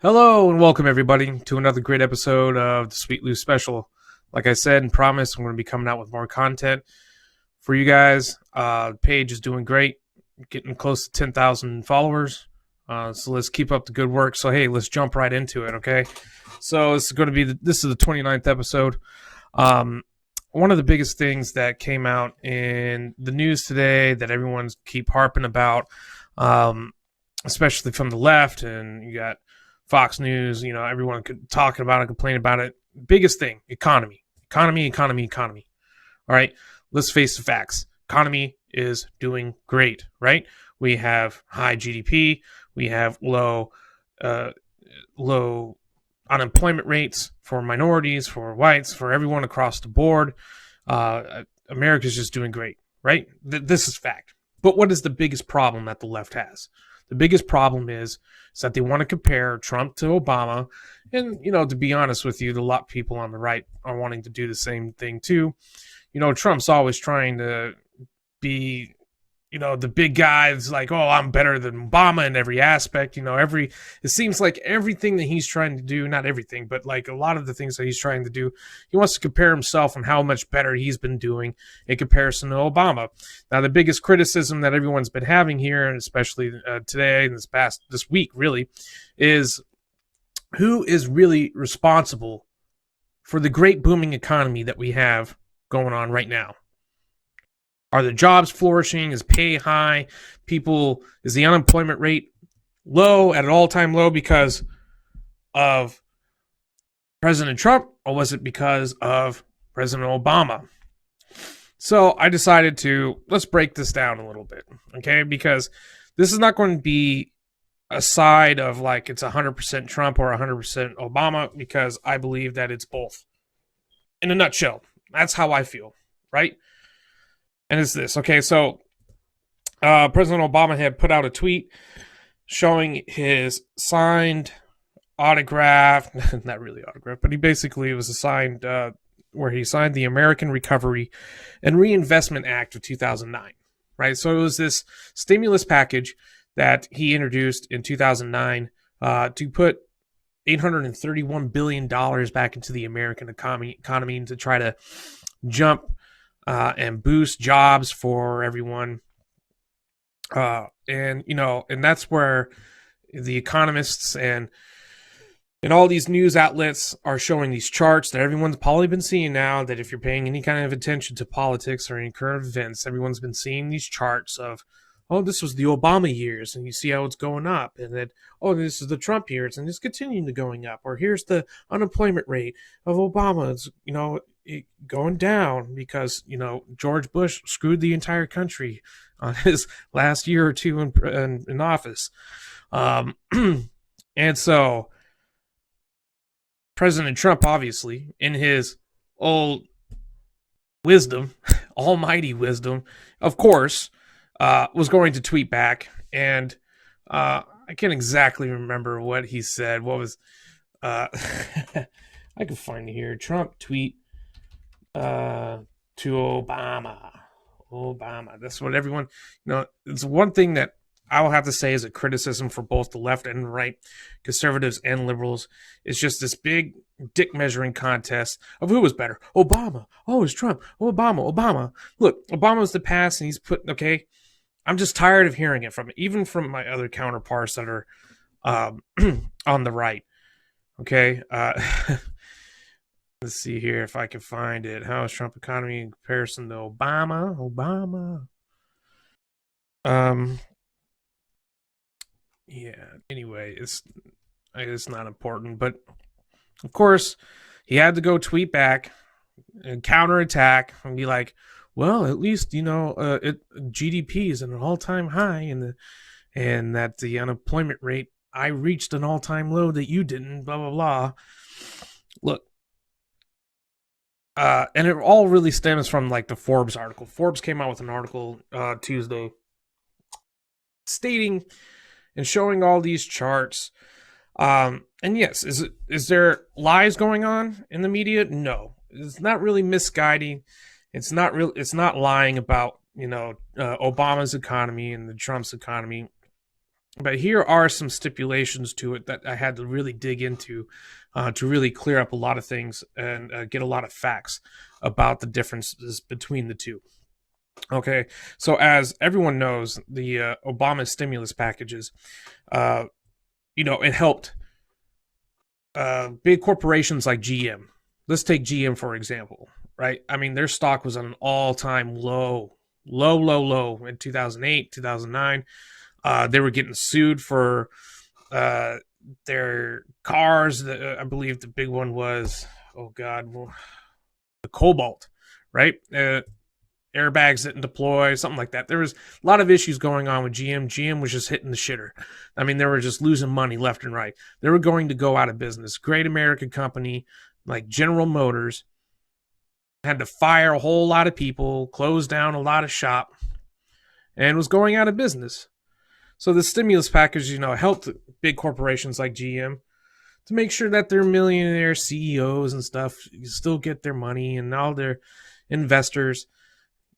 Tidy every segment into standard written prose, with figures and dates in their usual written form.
Hello and welcome everybody to another great episode of the Sweet Loose Special. Like I said and promised, I'm going to be coming out with more content for you guys. The page is doing great, getting close to 10,000 followers. So let's keep up the good work. So hey, let's jump right into it, okay? So this is going to be this is the 29th episode. One of the biggest things that came out in the news today that everyone's keep harping about, especially from the left, and you got Fox News, everyone talking about it, complaining about it. Biggest thing, economy. All right, let's face the facts. Economy is doing great, right? We have high GDP. We have low unemployment rates for minorities, for whites, for everyone across the board. America's just doing great, right? This is fact. But what is the biggest problem that the left has? The biggest problem is that they want to compare Trump to Obama. And, to be honest with you, a lot of people on the right are wanting to do the same thing too. Trump's always trying to be, the big guy is like, oh, I'm better than Obama in every aspect. It seems like everything that he's trying to do, not everything, but like a lot of the things that he's trying to do, he wants to compare himself and how much better he's been doing in comparison to Obama. Now, the biggest criticism that everyone's been having here, and especially today and this week really, is who is really responsible for the great booming economy that we have going on right now? Are the jobs flourishing? Is pay high? Is the unemployment rate low, at an all-time low because of President Trump, or was it because of President Obama? So I decided let's break this down a little bit, okay? Because this is not going to be a side of like it's 100% Trump or 100% Obama, because I believe that it's both. In a nutshell, that's how I feel, right? And it's this, okay, so President Obama had put out a tweet showing his signed autograph, not really autograph, but it was a signed, where he signed the American Recovery and Reinvestment Act of 2009, right? So it was this stimulus package that he introduced in 2009 to put $831 billion back into the American economy to try to jump and boost jobs for everyone. And that's where the economists and all these news outlets are showing these charts that everyone's probably been seeing now, that if you're paying any kind of attention to politics or any current events, everyone's been seeing these charts of, oh, this was the Obama years, and you see how it's going up, and then, oh, this is the Trump years, and it's continuing to going up, or here's the unemployment rate of Obama, it's, going down because, George Bush screwed the entire country on his last year or two in office. And so President Trump, obviously, in his old wisdom, almighty wisdom, of course, was going to tweet back. And I can't exactly remember what he said. What was I can find it here. Trump tweet to Obama. That's what everyone, it's one thing that I will have to say is a criticism for both the left and the right, conservatives and liberals. It's just this big dick measuring contest of who was better. Obama. Oh, it's Trump. Oh, Obama. Look, Obama's the past, and he's okay. I'm just tired of hearing it even from my other counterparts that are on the right. Okay. Let's see here if I can find it. How is Trump economy in comparison to Obama? Yeah. Anyway, it's not important, but of course he had to go tweet back and counterattack and be like, well, at least GDP is at an all-time high, and that the unemployment rate, I reached an all-time low that you didn't. Blah blah blah. Look. And it all really stems from like the Forbes article. Forbes came out with an article Tuesday stating and showing all these charts. And yes, is there lies going on in the media? No, it's not really misguiding. It's not lying about Obama's economy and the Trump's economy. But here are some stipulations to it that I had to really dig into to really clear up a lot of things and get a lot of facts about the differences between the two. Okay, so as everyone knows, the Obama stimulus packages, uh, it helped big corporations like GM. Let's take GM for example, right? I mean, their stock was on an all-time low in 2008, 2009. They were getting sued for their cars. I believe the big one was, oh God, the Cobalt, right? Airbags didn't deploy, something like that. There was a lot of issues going on with GM. GM was just hitting the shitter. I mean, they were just losing money left and right. They were going to go out of business. Great American company like General Motors had to fire a whole lot of people, close down a lot of shop, and was going out of business. So the stimulus package, helped big corporations like GM to make sure that their millionaire CEOs and stuff still get their money, and all their investors,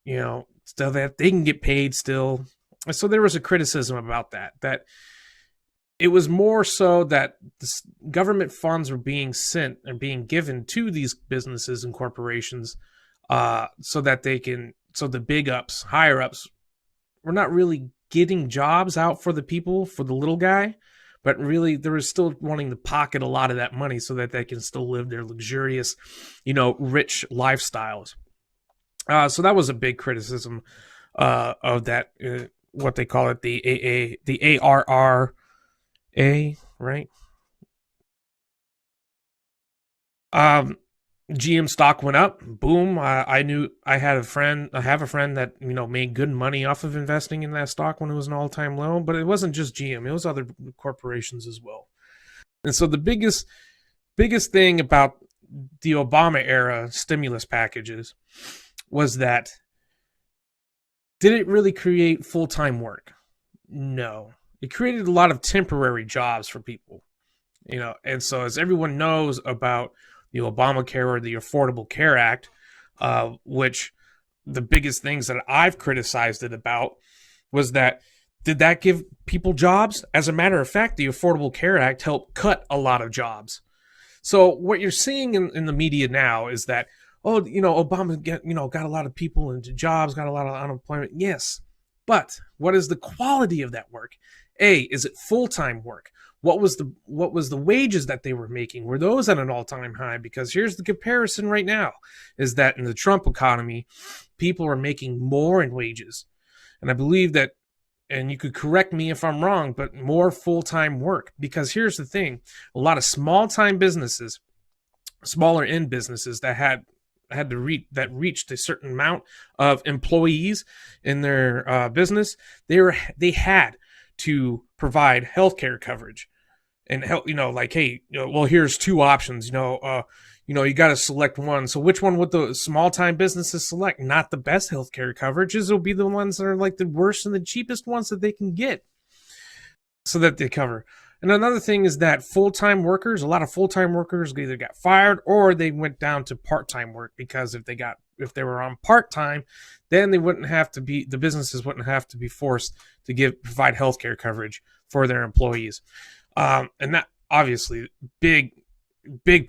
so that they can get paid still. So there was a criticism about that it was more so that the government funds were being sent and being given to these businesses and corporations so that so the big ups, higher ups, were not really getting jobs out for the people, for the little guy, but really they were still wanting to pocket a lot of that money so that they can still live their luxurious, rich lifestyles. So that was a big criticism of that, what they call it, the ARRA, right? GM stock went up. Boom! I have a friend that made good money off of investing in that stock when it was an all-time low. But it wasn't just GM; it was other corporations as well. And so the biggest thing about the Obama era stimulus packages was that, did it really create full-time work? No. It created a lot of temporary jobs for people, and so as everyone knows about the Obamacare or the Affordable Care Act, which the biggest things that I've criticized it about was that, did that give people jobs? As a matter of fact, the Affordable Care Act helped cut a lot of jobs. So what you're seeing in the media now is that, Obama got a lot of people into jobs, got a lot of unemployment. Yes, but what is the quality of that work? Is it full-time work? What was the wages that they were making? Were those at an all-time high? Because here's the comparison right now, is that in the Trump economy, people are making more in wages. And I believe that, and you could correct me if I'm wrong, but more full-time work. Because here's the thing, a lot of small-time businesses, smaller end businesses that reached a certain amount of employees in their business, they had to provide healthcare coverage and help, hey, well, here's two options, you got to select one. So which one would the small time businesses select? Not the best healthcare coverages. It'll be the ones that are like the worst and the cheapest ones that they can get so that they cover. And another thing is that a lot of full-time workers either got fired or they went down to part-time work, because if they were on part-time, then the businesses wouldn't have to be forced to provide healthcare coverage for their employees. And that obviously big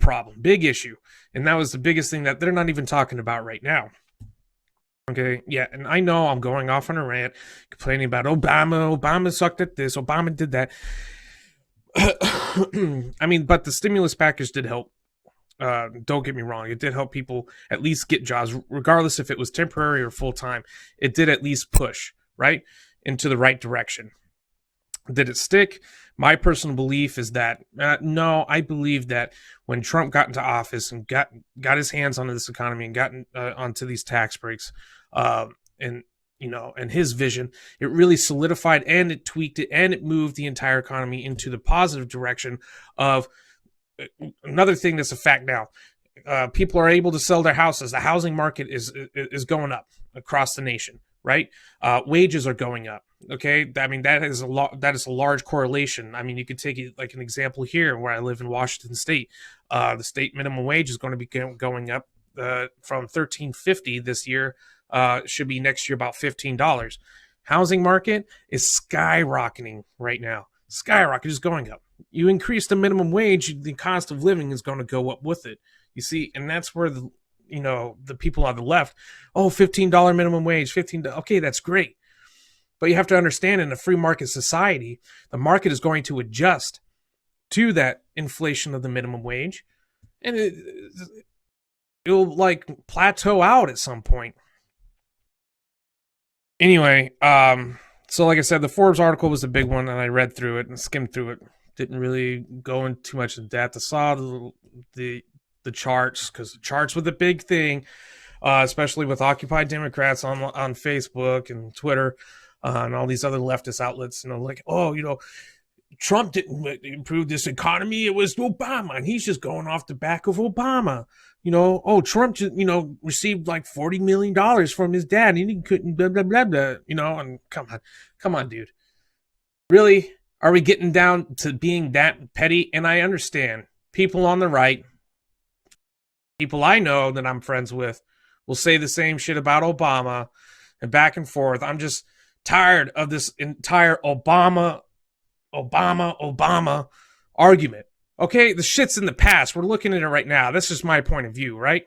problem, big issue. And that was the biggest thing that they're not even talking about right now. Okay, yeah, and I know I'm going off on a rant, complaining about Obama sucked at this, Obama did that. I mean, but the stimulus package did help. Don't get me wrong. It did help people at least get jobs, regardless if it was temporary or full-time. It did at least push, right, into the right direction. Did it stick? My personal belief is that, no, I believe that when Trump got into office and got his hands onto this economy and got onto these tax breaks, and his vision, it really solidified and it tweaked it and it moved the entire economy into the positive direction of another thing that's a fact now. People are able to sell their houses. The housing market is going up across the nation, right? Wages are going up. Okay, I mean that is a large correlation. I mean, you could take it like an example here where I live in Washington State. The state minimum wage is going to be going up from $13.50 this year. Should be next year about $15. housing market is skyrocketing right now. Skyrocket is going up. You increase the minimum wage, the cost of living is going to go up with it. You see, and that's where the people on the left, oh, $15 minimum wage, okay, that's great. But you have to understand, in a free market society, the market is going to adjust to that inflation of the minimum wage, and it'll like plateau out at some point. Anyway, so like I said, the Forbes article was a big one, and I read through it and skimmed through it. Didn't really go into too much in depth. I saw the charts, because the charts were the big thing, especially with Occupy Democrats on Facebook and Twitter, and all these other leftist outlets. Like, oh, Trump didn't improve this economy. It was Obama, and he's just going off the back of Obama. Oh, Trump just, received like $40 million from his dad, and he couldn't blah, blah, blah, blah, and come on, dude. Really? Are we getting down to being that petty? And I understand people on the right, people I know that I'm friends with, will say the same shit about Obama and back and forth. I'm just tired of this entire Obama argument. Okay, the shit's in the past. We're looking at it right now. This is my point of view, right?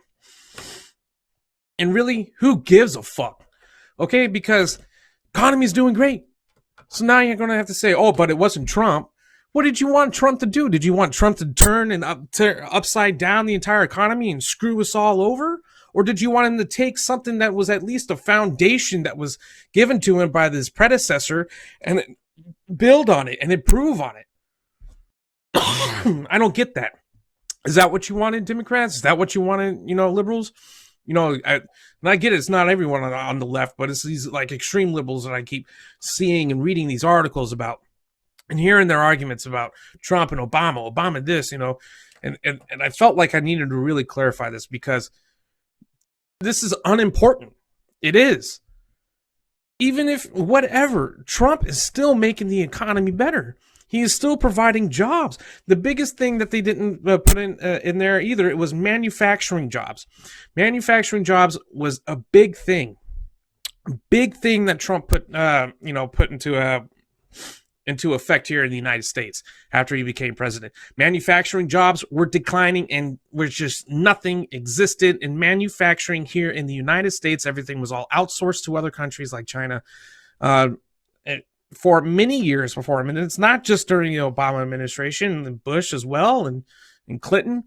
And really, who gives a fuck? Okay, because economy's doing great. So now you're going to have to say, oh, but it wasn't Trump. What did you want Trump to do? Did you want Trump to turn and upside down the entire economy and screw us all over? Or did you want him to take something that was at least a foundation that was given to him by his predecessor and build on it and improve on it? I don't get that. Is that what you wanted, Democrats? Is that what you wanted, liberals? I get it. It's not everyone on the left, but it's these like extreme liberals that I keep seeing and reading these articles about and hearing their arguments about Trump and Obama this, and I felt like I needed to really clarify this, because this is unimportant. It is. Even if whatever, Trump is still making the economy better. He is still providing jobs. The biggest thing that they didn't put in there either, it was manufacturing jobs. Manufacturing jobs was a big thing. A big thing that Trump put into effect here in the United States after he became president. Manufacturing jobs were declining, and was just nothing existed in manufacturing here in the United States. Everything was all outsourced to other countries like China. For many years before him, and it's not just during the Obama administration, and Bush as well, and Clinton.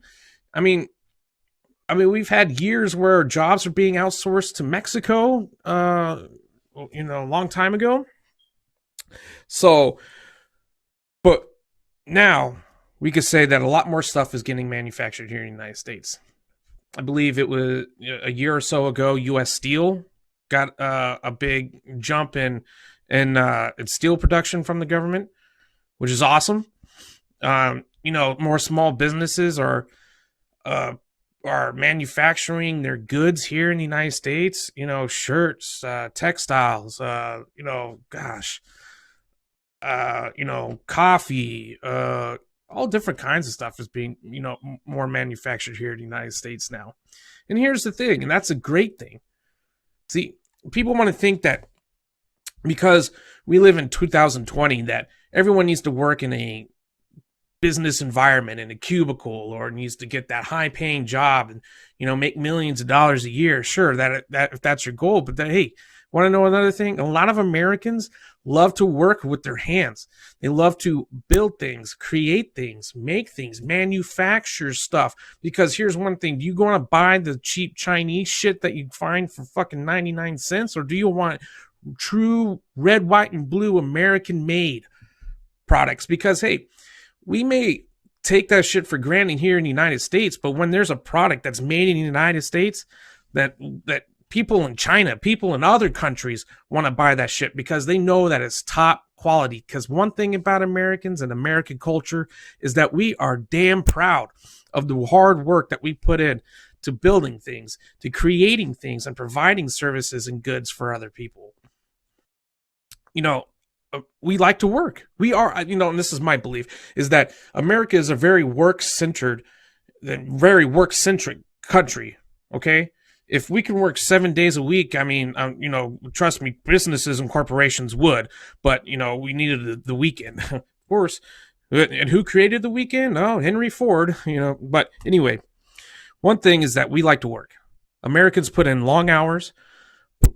I mean, we've had years where jobs are being outsourced to Mexico, a long time ago. So, but now we could say that a lot more stuff is getting manufactured here in the United States. I believe it was a year or so ago, U.S. Steel got a big jump in steel production from the government, which is awesome. More small businesses are manufacturing their goods here in the United States. Shirts, textiles. Coffee. All different kinds of stuff is being more manufactured here in the United States now. And here's the thing, and that's a great thing. See, people want to think that because we live in 2020 that everyone needs to work in a business environment, in a cubicle, or needs to get that high paying job and make millions of dollars a year. Sure, that if that's your goal, but then, hey, want to know another thing? A lot of Americans love to work with their hands. They love to build things, create things, make things, manufacture stuff. Because here's one thing: do you want to buy the cheap Chinese shit that you find for fucking 99 cents, or do you want true red, white, and blue American made products? Because hey, we may take that shit for granted here in the United States, but when there's a product that's made in the United States that people in China, people in other countries want to buy that shit because they know that it's top quality. Because one thing about Americans and American culture is that we are damn proud of the hard work that we put in to building things, to creating things, and providing services and goods for other people. We like to work. We are, and this is my belief, is that America is a very work-centric country, okay? if we can work 7 days a week, I mean, trust me, businesses and corporations would, but we needed the weekend, of course. And who created the weekend? Oh, Henry Ford. But anyway, one thing is that we like to work. Americans put in long hours.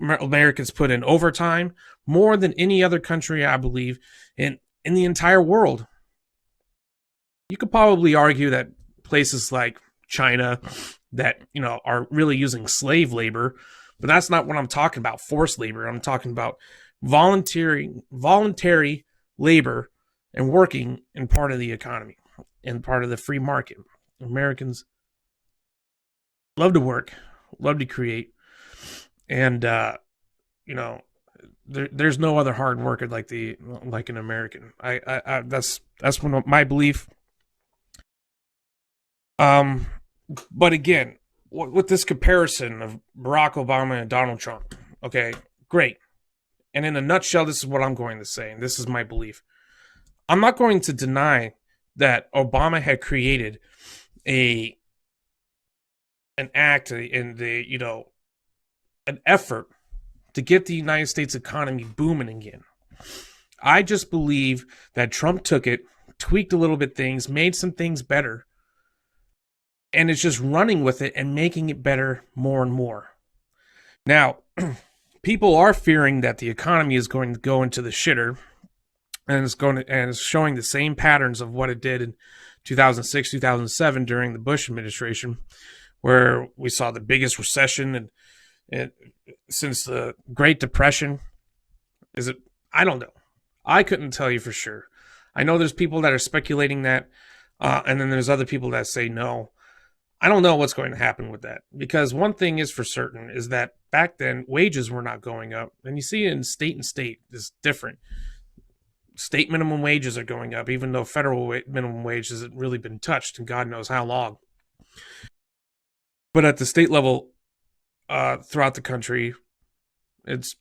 Americans put in overtime more than any other country, I believe, in the entire world. You could probably argue that places like China that are really using slave labor, but that's not what I'm talking about. Forced labor. I'm talking about voluntary labor and working in part of the economy and part of the free market. Americans love to work, love to create, and there's no other hard worker like an American. I that's one of my belief. But again, with this comparison of Barack Obama and Donald Trump, okay, great. And in a nutshell, this is what I'm going to say, and this is my belief. I'm not going to deny that Obama had created an act in an effort to get the United States economy booming again. I just believe that Trump took it, tweaked a little bit things, made some things better, and is just running with it and making it better more and more. Now, people are fearing that the economy is going to go into the shitter, and it's showing the same patterns of what it did in 2006, 2007 during the Bush administration, where we saw the biggest recession and since the Great Depression. Is it? I don't know. I couldn't tell you for sure. I know there's people that are speculating that, and then there's other people that say no. I don't know what's going to happen with that, because one thing is for certain is that back then wages were not going up, and you see it in state and state is different. State minimum wages are going up, even though federal minimum wage hasn't really been touched in God knows how long. But at the state level, throughout the country, it's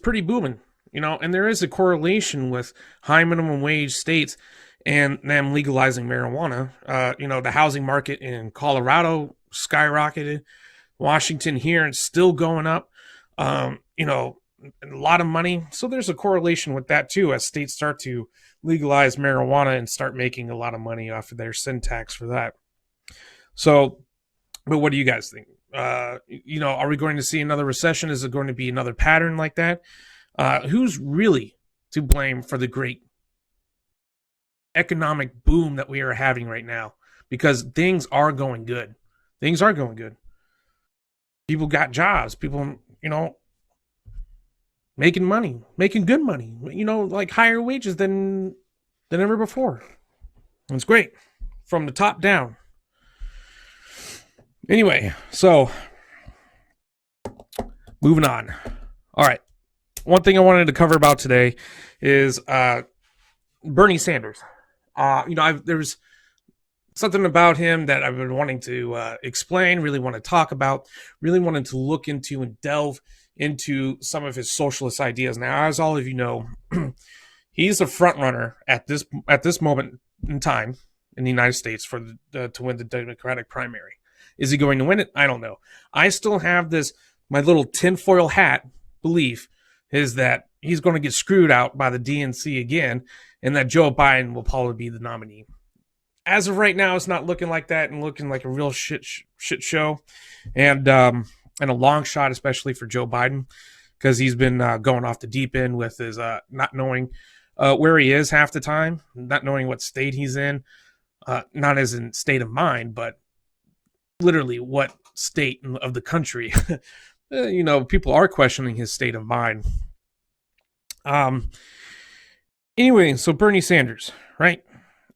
pretty booming, and there is a correlation with high minimum wage states and them legalizing marijuana. The housing market in Colorado skyrocketed. Washington here, it's still going up. A lot of money. So there's a correlation with that too, as states start to legalize marijuana and start making a lot of money off of their sin tax for that. So, but what do you guys think? Are we going to see another recession? Is it going to be another pattern like that? Who's really to blame for the great economic boom that we are having right now? Because things are going good. Things are going good. People got jobs. People, making money, making good money, like higher wages than ever before. It's great from the top down. Anyway, so moving on. All right. One thing I wanted to cover about today is Bernie Sanders. There's something about him that I've been wanting to explain, really want to talk about, really wanted to look into and delve into some of his socialist ideas. Now, as all of you know, he's a front runner at this moment in time in the United States to win the Democratic primary. Is he going to win it? I don't know. I still have my little tinfoil hat belief is that he's going to get screwed out by the DNC again, and that Joe Biden will probably be the nominee. As of right now, it's not looking like that, and looking like a real shit show, and a long shot, especially for Joe Biden, because he's been going off the deep end with his not knowing where he is half the time, not knowing what state he's in, not as in state of mind, but literally what state of the country. People are questioning his state of mind. Anyway, so Bernie Sanders, right?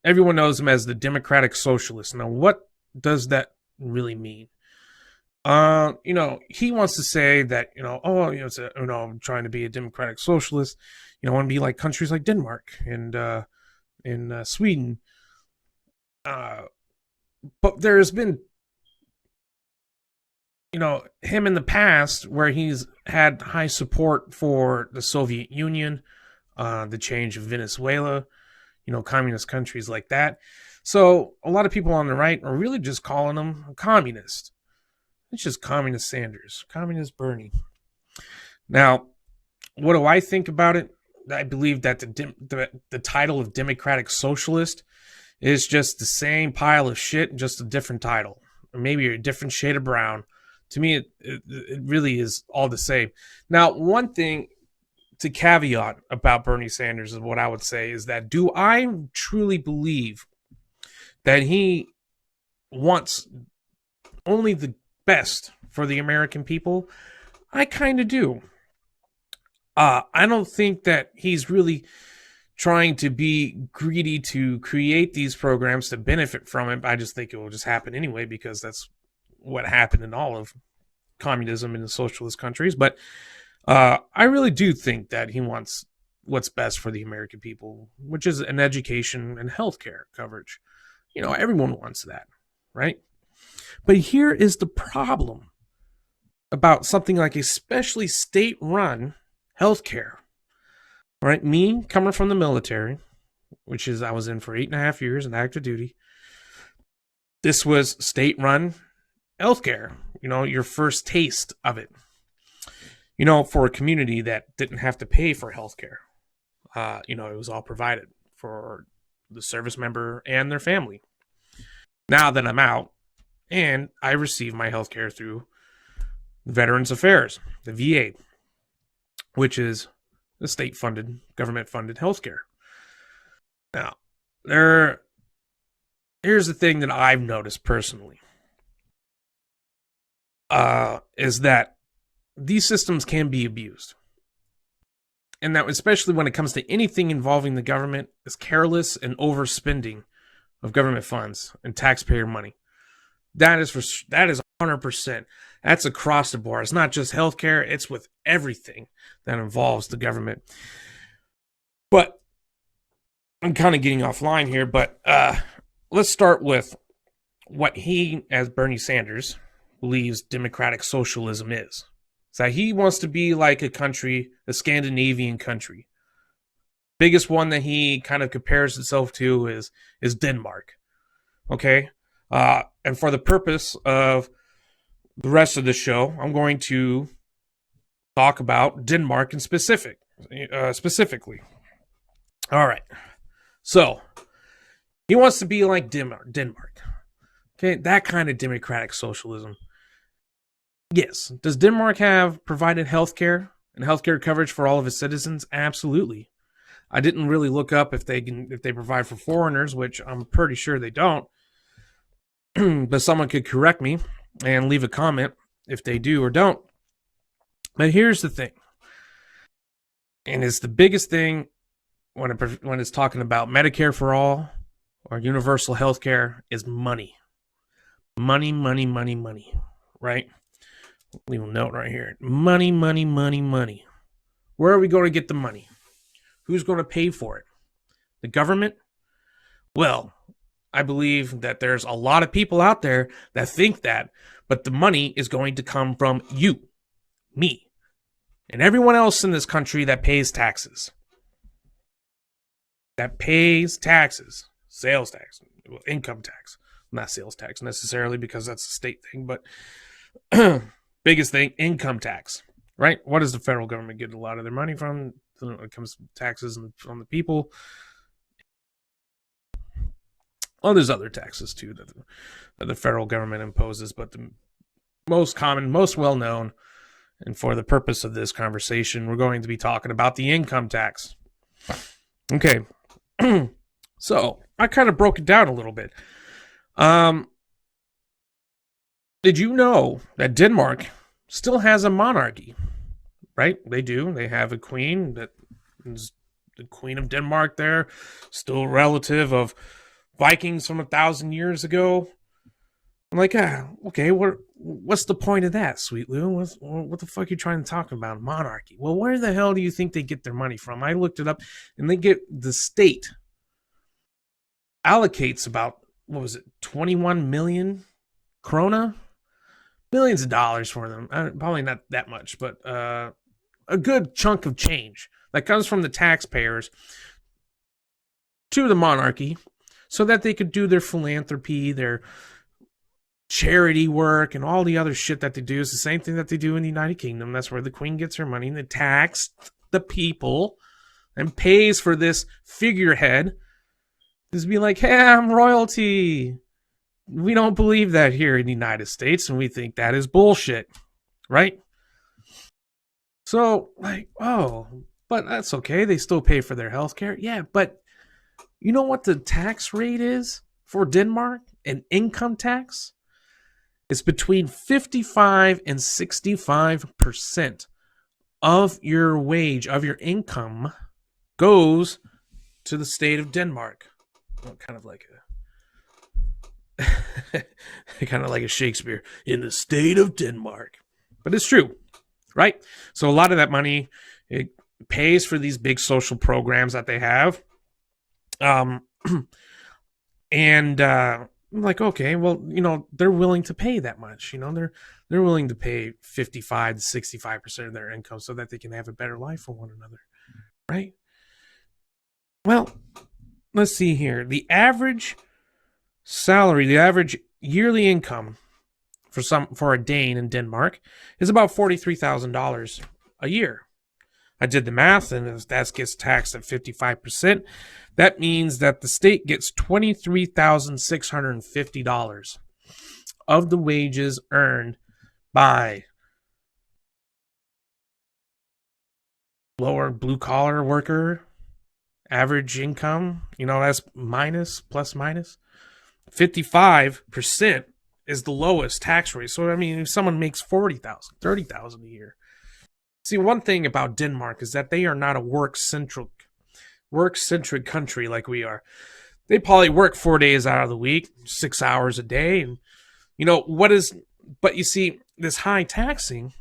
Everyone knows him as the Democratic Socialist. Now, what does that really mean? He wants to say that, I'm trying to be a Democratic Socialist. I want to be like countries like Denmark and in Sweden. But there's been, him in the past where he's had high support for the Soviet Union, the change of Venezuela, communist countries like that. So a lot of people on the right are really just calling him a communist. It's just Communist Sanders, Communist Bernie. Now, what do I think about it? I believe that the title of Democratic Socialist is just the same pile of shit, just a different title, or maybe a different shade of brown. To me, it really is all the same. Now, one thing to caveat about Bernie Sanders is what I would say is that, do I truly believe that he wants only the best for the American people? I kind of do. I don't think that he's really trying to be greedy to create these programs to benefit from it. I just think it will just happen anyway, because that's what happened in all of communism in the socialist countries. But I really do think that he wants what's best for the American people, which is an education and healthcare coverage. You know, everyone wants that, right? But here is the problem about something like especially state-run healthcare. Right? Me, coming from the military, which is I was in for 8.5 years in active duty. This was state-run healthcare. You know, your first taste of it. You know, for a community that didn't have to pay for healthcare. You know, it was all provided for the service member and their family. Now that I'm out, and I receive my healthcare through Veterans Affairs, the VA, which is the state-funded, government-funded healthcare. Now, here's the thing that I've noticed personally, is that these systems can be abused. And that, especially when it comes to anything involving the government, is careless and overspending of government funds and taxpayer money. That is 100%. That's across the board. It's not just healthcare, it's with everything that involves the government. But I'm kind of getting offline here, but let's start with what he, as Bernie Sanders, believes democratic socialism is. So he wants to be like a country, a Scandinavian country. Biggest one that he kind of compares himself to is Denmark. Okay? And for the purpose of the rest of the show, I'm going to talk about Denmark in specifically. All right. So, he wants to be like Denmark. Okay, that kind of democratic socialism. Yes. Does Denmark have provided healthcare and healthcare coverage for all of its citizens? Absolutely. I didn't really look up if they provide for foreigners, which I'm pretty sure they don't. But someone could correct me and leave a comment if they do or don't. But here's the thing, and it's the biggest thing when it's talking about Medicare for all or universal health care, is money. Money, money, money, money, right? Leave a note right here. Money, money, money, money. Where are we going to get the money? Who's going to pay for it? The government? Well, I believe that there's a lot of people out there that think that, but the money is going to come from you, me, and everyone else in this country that pays taxes. Sales tax, income tax, not sales tax necessarily because that's a state thing, but biggest thing, income tax, right? What does the federal government get a lot of their money from when it comes to taxes and from the people? Well, there's other taxes too that the federal government imposes, but the most common, most well-known, and for the purpose of this conversation, we're going to be talking about the income tax. Okay, so I kind of broke it down a little bit. Did you know that Denmark still has a monarchy? Right? They do. They have a queen that is the Queen of Denmark there, still a relative of Vikings from 1,000 years ago. I'm like, okay, what's the point of that, Sweet Lou? What the fuck are you trying to talk about? Monarchy. Well, where the hell do you think they get their money from? I looked it up, and the state allocates about, 21 million krona? Millions of dollars for them. Probably not that much, but a good chunk of change that comes from the taxpayers to the monarchy, so that they could do their philanthropy, their charity work and all the other shit that they do is the same thing that they do in the United Kingdom. That's where the Queen gets her money, and they tax the people and pays for this figurehead to be like, hey, I'm royalty. We don't believe that here in the United States, and we think that is bullshit, right? So, like, oh, but that's okay. They still pay for their health care. Yeah, but you know what the tax rate is for Denmark? An income tax? It's between 55 and 65% of your wage, of your income, goes to the state of Denmark. Well, kind of like a Shakespeare, in the state of Denmark. But it's true, right? So a lot of that money, it pays for these big social programs that they have. And I'm like, okay, well, they're willing to pay that much. They're willing to pay 55 to 65% of their income so that they can have a better life for one another, right? Well, let's see here. The average salary, the average yearly income for a Dane in Denmark is about $43,000 a year. I did the math, and if that gets taxed at 55%, that means that the state gets $23,650 of the wages earned by lower blue-collar worker, average income. That's plus minus. 55% is the lowest tax rate. So, if someone makes $40,000, $30,000 a year. See, one thing about Denmark is that they are not a work-centric country like we are. They probably work 4 days out of the week, 6 hours a day. And, but you see, this high taxing,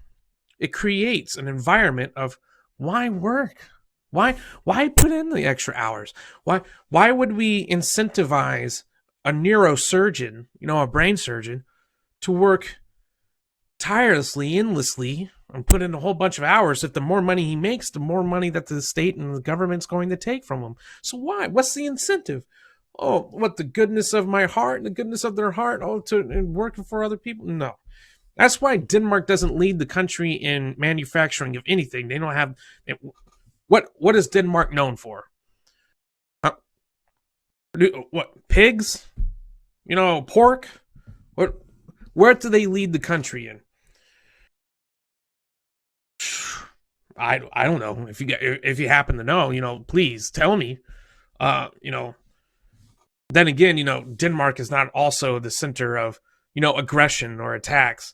it creates an environment of why work? Why put in the extra hours? Why would we incentivize a neurosurgeon, a brain surgeon, to work tirelessly, endlessly, and put in a whole bunch of hours if the more money he makes, the more money that the state and the government's going to take from him? So why? What's the incentive? Oh, what, the goodness of my heart and the goodness of their heart? Oh, and working for other people? No. That's why Denmark doesn't lead the country in manufacturing of anything. They don't have... What is Denmark known for? What? Pigs? Pork? Where do they lead the country in? I don't know. If you happen to know, please tell me. Then again, Denmark is not also the center of, aggression or attacks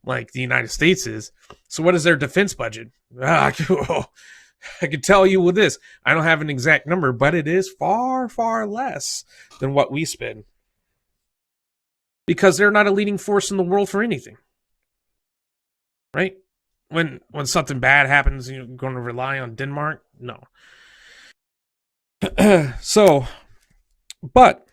like the United States is. So what is their defense budget? I can tell you with this. I don't have an exact number, but it is far, far less than what we spend. Because they're not a leading force in the world for anything. Right? When something bad happens, you're going to rely on Denmark? No. So, but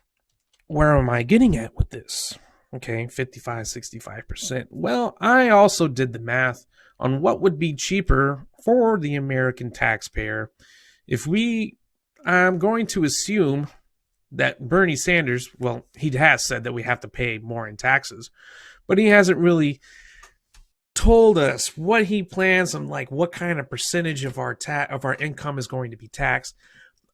where am I getting at with this? Okay, 55, 65%. Well, I also did the math on what would be cheaper for the American taxpayer if I'm going to assume that Bernie Sanders, well, he has said that we have to pay more in taxes, but he hasn't really told us what he plans on, like what kind of percentage of our income is going to be taxed.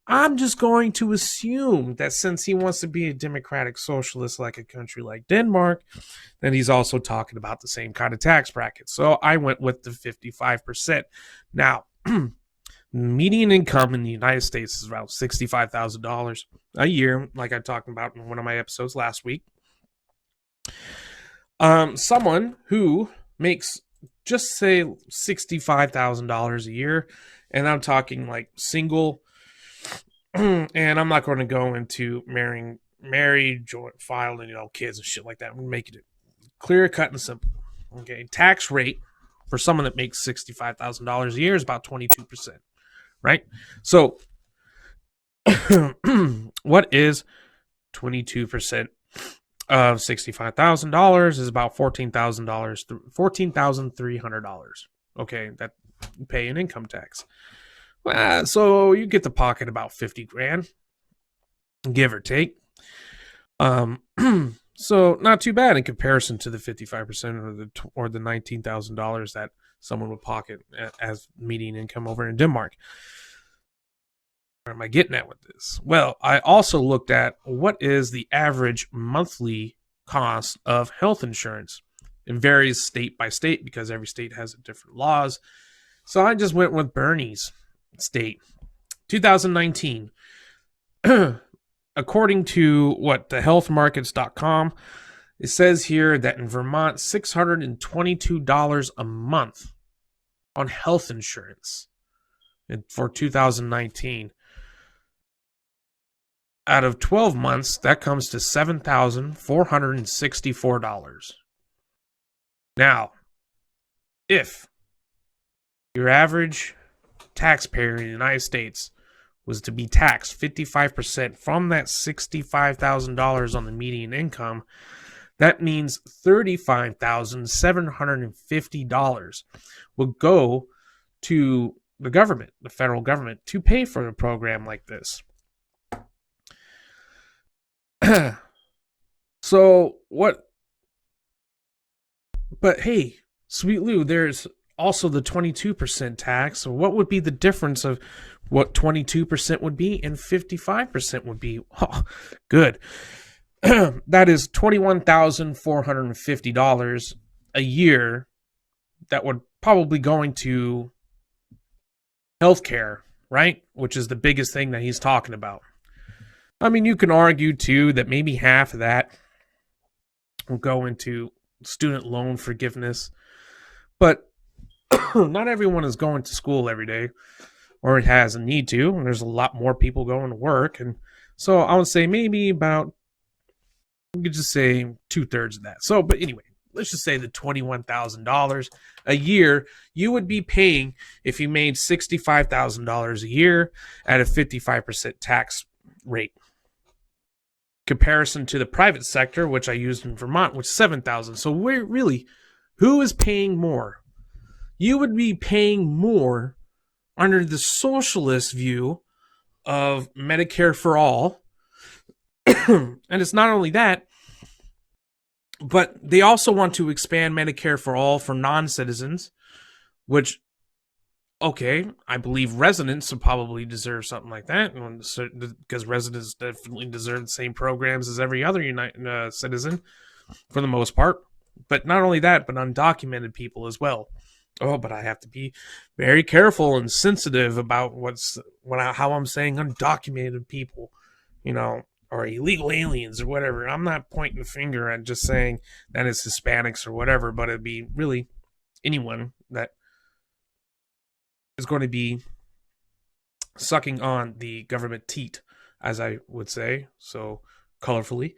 I'm just going to assume that since he wants to be a democratic socialist like a country like Denmark, then he's also talking about the same kind of tax bracket. So I went with the 55%. Now, median income in the United States is around $65,000 a year, like I talked about in one of my episodes last week. Someone who makes, just say, $65,000 a year, and I'm talking like single, and I'm not going to go into married, joint filed, and kids and shit like that. I'm going to make it clear, cut, and simple. Okay, tax rate for someone that makes $65,000 a year is about 22%, right? So, what is 22% of $65,000 is about $14,000, $14,300. Okay, that you pay in income tax. So you get to pocket about $50,000, give or take. So not too bad in comparison to the 55% or the $19,000 that someone would pocket as median income over in Denmark. Where am I getting at with this? Well, I also looked at what is the average monthly cost of health insurance. It varies state by state because every state has different laws. So I just went with Bernie's state. 2019. According to the healthmarkets.com, it says here that in Vermont, $622 a month on health insurance for 2019. Out of 12 months, that comes to $7,464. Now, if your average taxpayer in the United States was to be taxed 55% from that $65,000 on the median income, that means $35,750 will go to the government, the federal government, to pay for a program like this. So what? But hey, Sweet Lou, there's also the 22% tax. So what would be the difference of what 22% would be and 55% would be? Oh, good. That is $21,450 a year that would probably go into healthcare, right? Which is the biggest thing that he's talking about. I mean, you can argue, too, that maybe half of that will go into student loan forgiveness. But not everyone is going to school every day, or it has a need to. And there's a lot more people going to work. And so I would say maybe about, we could just say 2/3 of that. So, but anyway, let's just say the $21,000 a year you would be paying if you made $65,000 a year at a 55% tax rate. Comparison to the private sector, which I used in Vermont, which is $7,000. So who is paying more? You would be paying more under the socialist view of Medicare for all. And it's not only that, but they also want to expand Medicare for all for non-citizens, which, okay, I believe residents would probably deserve something like that, because residents definitely deserve the same programs as every other citizen, for the most part. But not only that, but undocumented people as well. Oh, but I have to be very careful and sensitive about how I'm saying undocumented people, or illegal aliens or whatever. I'm not pointing the finger at just saying that it's Hispanics or whatever, but it'd be really anyone that is going to be sucking on the government teat, as I would say, so colorfully,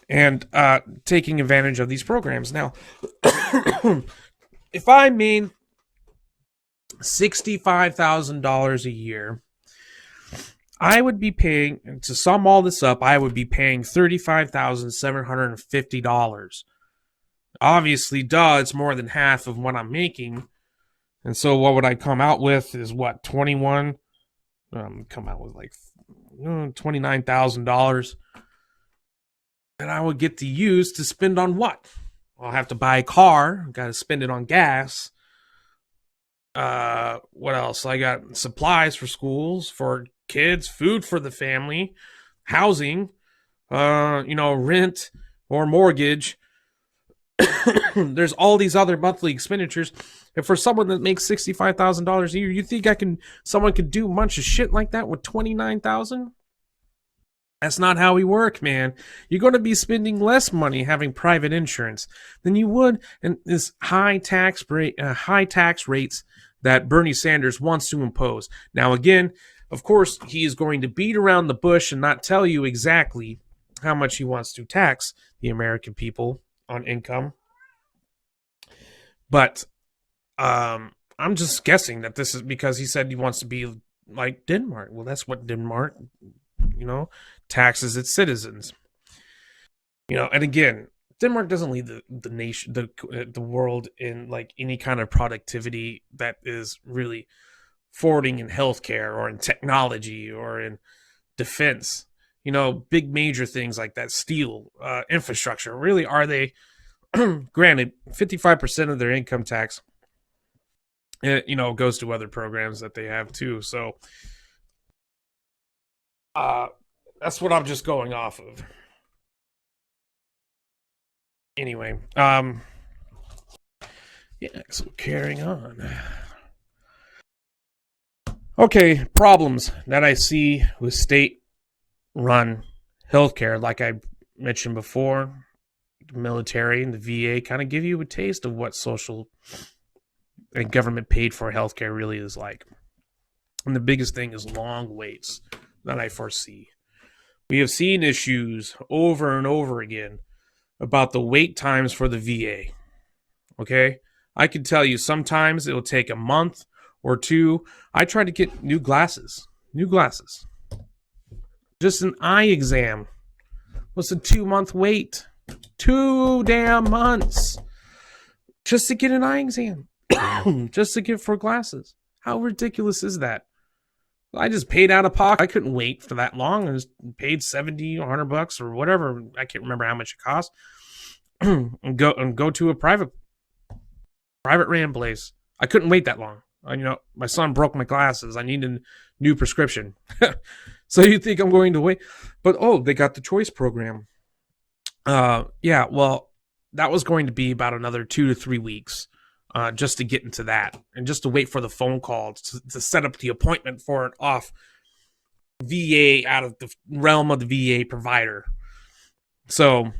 and taking advantage of these programs. Now, if I made $65,000 a year, I would be paying, and to sum all this up, I would be paying $35,750. Obviously, it's more than half of what I'm making. And so what would I come out with is what, 21? Come out with like $29,000 that I would get to use to spend on what? I'll have to buy a car. Got to spend it on gas. What else? I got supplies for schools, for kids, food for the family, housing, rent or mortgage. There's all these other monthly expenditures. And for someone that makes $65,000 a year, you think someone could do a bunch of shit like that with $29,000? That's not how we work, man. You're going to be spending less money having private insurance than you would in this high tax rates that Bernie Sanders wants to impose. Now, again, of course, he is going to beat around the bush and not tell you exactly how much he wants to tax the American people on income. But I'm just guessing that this is because he said he wants to be like Denmark. Well, that's what Denmark, taxes its citizens. And again, Denmark doesn't lead the nation, the world in like any kind of productivity that is really forwarding in healthcare or in technology or in defense. big major things like that, steel, infrastructure. Really, are they? Granted, 55% of their income tax, goes to other programs that they have too. So, that's what I'm just going off of. Anyway, yeah, so carrying on. Okay, problems that I see with state-run healthcare, like I mentioned before, the military and the VA kind of give you a taste of what social and government paid for healthcare really is like. And the biggest thing is long waits that I foresee. We have seen issues over and over again about the wait times for the VA. Okay? I can tell you sometimes it'll take a month or two. I tried to get new glasses. Just an eye exam was a 2-month wait. 2 damn months just to get an eye exam. Just to get for glasses. How ridiculous is that? I just paid out of pocket. I couldn't wait for that long. I just paid $70 or $100 or whatever. I can't remember how much it cost. and go to a private ran place. I couldn't wait that long. My son broke my glasses. I need a new prescription. So you think I'm going to wait? But they got the choice program. Yeah, well, that was going to be about another 2 to 3 weeks. Just to get into that and just to wait for the phone call to set up the appointment for it off VA, out of the realm of the VA provider. So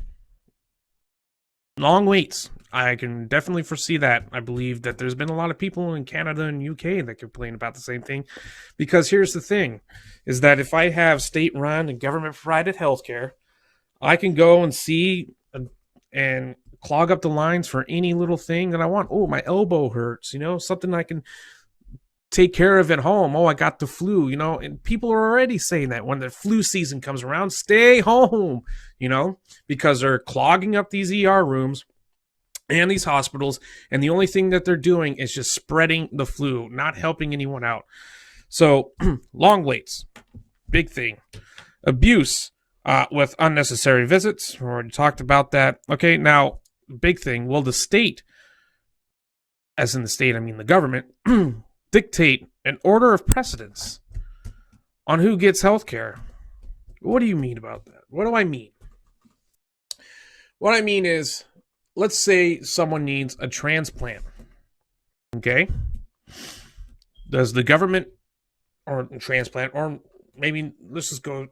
long waits. I can definitely foresee that. I believe that there's been a lot of people in Canada and UK that complain about the same thing, because here's the thing is that if I have state run and government provided healthcare, I can go and see and clog up the lines for any little thing that I want. Oh, my elbow hurts, something I can take care of at home. Oh, I got the flu, and people are already saying that when the flu season comes around, stay home, because they're clogging up these ER rooms and these hospitals. And the only thing that they're doing is just spreading the flu, not helping anyone out. So long waits, big thing. Abuse with unnecessary visits. We already talked about that. Okay, now, big thing. Will the state, as in the state, I mean the government, dictate an order of precedence on who gets health care? What do you mean about that? What do I mean? What I mean is, let's say someone needs a transplant. Okay? Does the government, or transplant, or maybe let's just go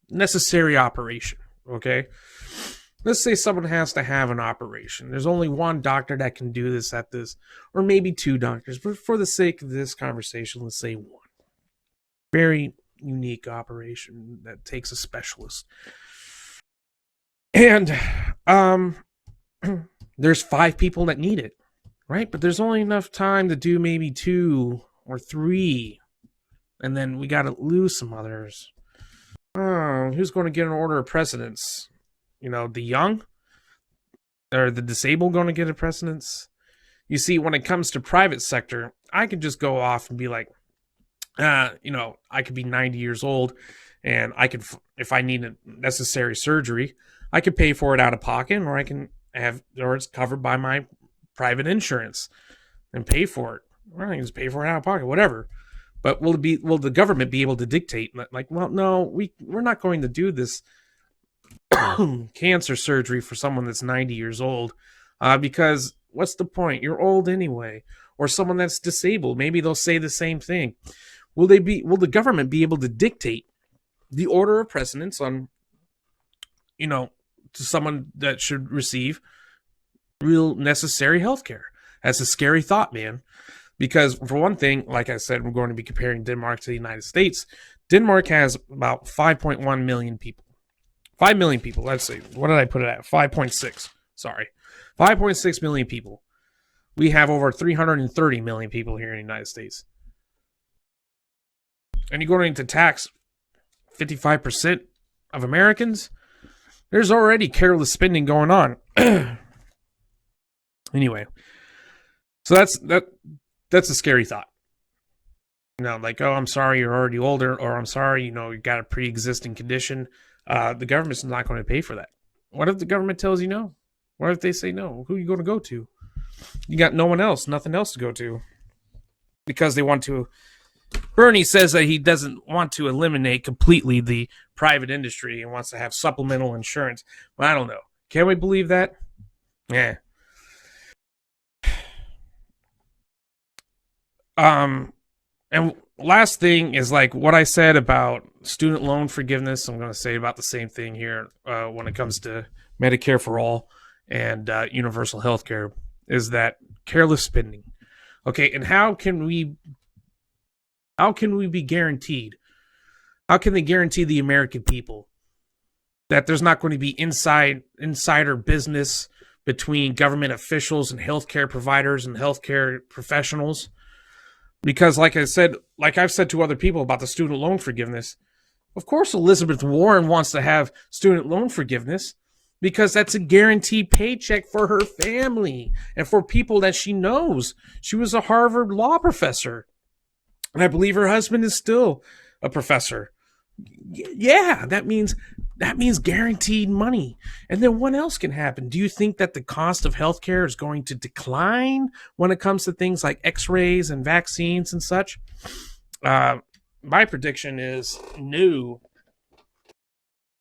necessary operation. Okay? Let's say someone has to have an operation. There's only one doctor that can do this at this, or maybe 2 doctors. But for the sake of this conversation, let's say 1. Very unique operation that takes a specialist. And there's 5 people that need it, right? But there's only enough time to do maybe 2 or 3. And then we got to lose some others. Who's going to get an order of precedence? The young or the disabled going to get a precedence? You see, when it comes to private sector, I could just go off and be like, I could be 90 years old and I could, if I need a necessary surgery, I could pay for it out of pocket, or I can or it's covered by my private insurance and pay for it. Or I can just pay for it out of pocket, whatever. But will the government be able to dictate, like, well, no, we're not going to do this cancer surgery for someone that's 90 years old, because what's the point? You're old anyway. Or someone that's disabled, maybe they'll say the same thing. Will the government be able to dictate the order of precedence on, to someone that should receive real necessary health care? That's a scary thought, man. Because for one thing, like I said, we're going to be comparing Denmark to the United States. Denmark has about 5.1 million people. 5 million people, let's see. What did I put it at? 5.6. Sorry. 5.6 million people. We have over 330 million people here in the United States. And you're going to tax 55% of Americans? There's already careless spending going on. Anyway. So that's a scary thought. Like, oh, I'm sorry, you're already older, or I'm sorry, you got a pre-existing condition. The government's not going to pay for that. What if the government tells you no? What if they say no? Who are you going to go to? You got no one else, nothing else to go to. Because they want to. Bernie says that he doesn't want to eliminate completely the private industry and wants to have supplemental insurance. Well, I don't know. Can we believe that? Yeah. And last thing is like what I said about student loan forgiveness. I'm going to say about the same thing here when it comes to Medicare for all and universal health care, is that careless spending. Okay, and how can we be guaranteed? How can they guarantee the American people that there's not going to be insider business between government officials and healthcare providers and healthcare professionals? Because like I've said to other people about the student loan forgiveness, of course Elizabeth Warren wants to have student loan forgiveness because that's a guaranteed paycheck for her family and for people that she knows. She was a Harvard law professor, and I believe her husband is still a professor. Yeah, that means guaranteed money. And then what else can happen? Do you think that the cost of healthcare is going to decline when it comes to things like x-rays and vaccines and such? My prediction is no.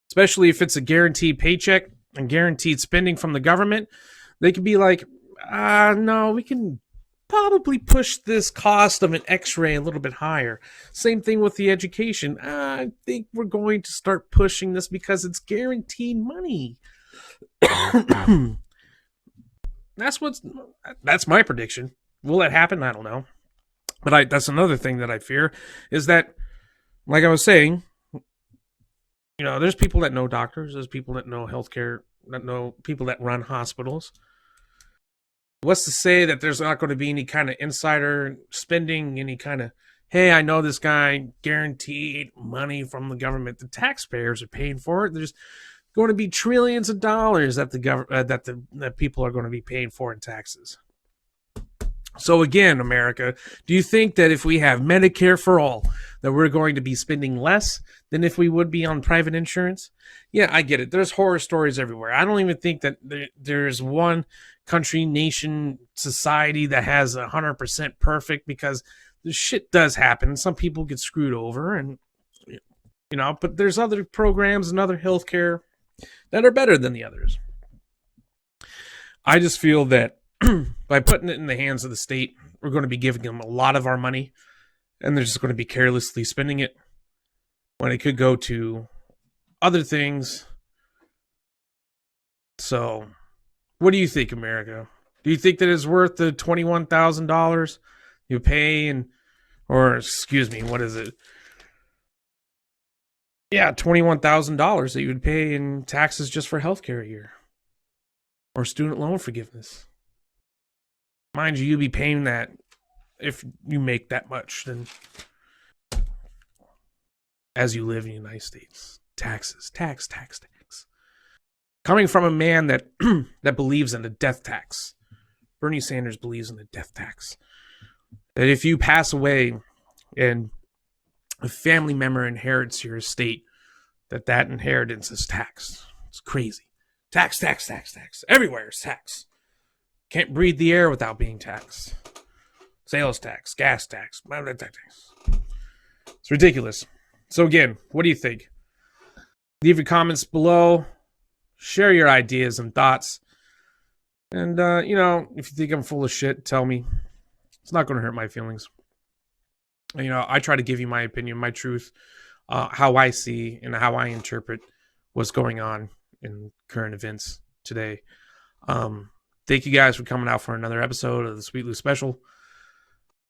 Especially if it's a guaranteed paycheck and guaranteed spending from the government. They could be like, no, we can probably push this cost of an x-ray a little bit higher. Same thing with the education. I think we're going to start pushing this because it's guaranteed money. That's my prediction. Will that happen? I don't know. But that's another thing that I fear is that, like I was saying, there's people that know doctors, there's people that know healthcare, that know people that run hospitals. What's to say that there's not going to be any kind of insider spending, any kind of, hey, I know this guy, guaranteed money from the government. The taxpayers are paying for it. There's going to be trillions of dollars that that people are going to be paying for in taxes. So again, America, do you think that if we have Medicare for all, that we're going to be spending less than if we would be on private insurance? Yeah, I get it. There's horror stories everywhere. I don't even think that there's one country, nation, society that has 100% perfect, because the shit does happen. Some people get screwed over, and but there's other programs and other healthcare that are better than the others. I just feel that by putting it in the hands of the state, we're going to be giving them a lot of our money, and they're just going to be carelessly spending it when it could go to other things. So, what do you think, America? Do you think that it's worth the $21,000 you pay what is it? Yeah, $21,000 that you would pay in taxes just for healthcare a year, or student loan forgiveness? Mind you, you'll be paying that if you make that much, then as you live in the United States. Taxes, tax. Coming from a man that that believes in the death tax. Bernie Sanders believes in the death tax. That if you pass away and a family member inherits your estate, that inheritance is taxed. It's crazy. Tax. Everywhere is tax. Can't breathe the air without being taxed. Sales tax, gas tax. It's ridiculous. So again, what do you think? Leave your comments below. Share your ideas and thoughts. And, if you think I'm full of shit, tell me. It's not going to hurt my feelings. I try to give you my opinion, my truth, how I see and how I interpret what's going on in current events today. Thank you guys for coming out for another episode of the Sweet Lou Special.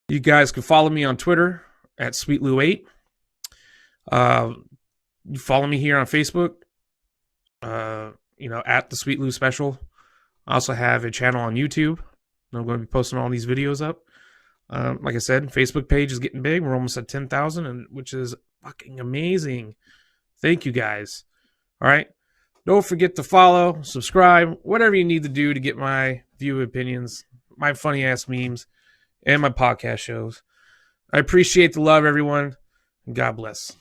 You guys can follow me on Twitter at SweetLou8. You follow me here on Facebook, at the Sweet Lou Special. I also have a channel on YouTube. I'm going to be posting all these videos up. Like I said, Facebook page is getting big. We're almost at 10,000, which is fucking amazing. Thank you guys. All right. Don't forget to follow, subscribe, whatever you need to do to get my view opinions, my funny ass memes, and my podcast shows. I appreciate the love, everyone. God bless.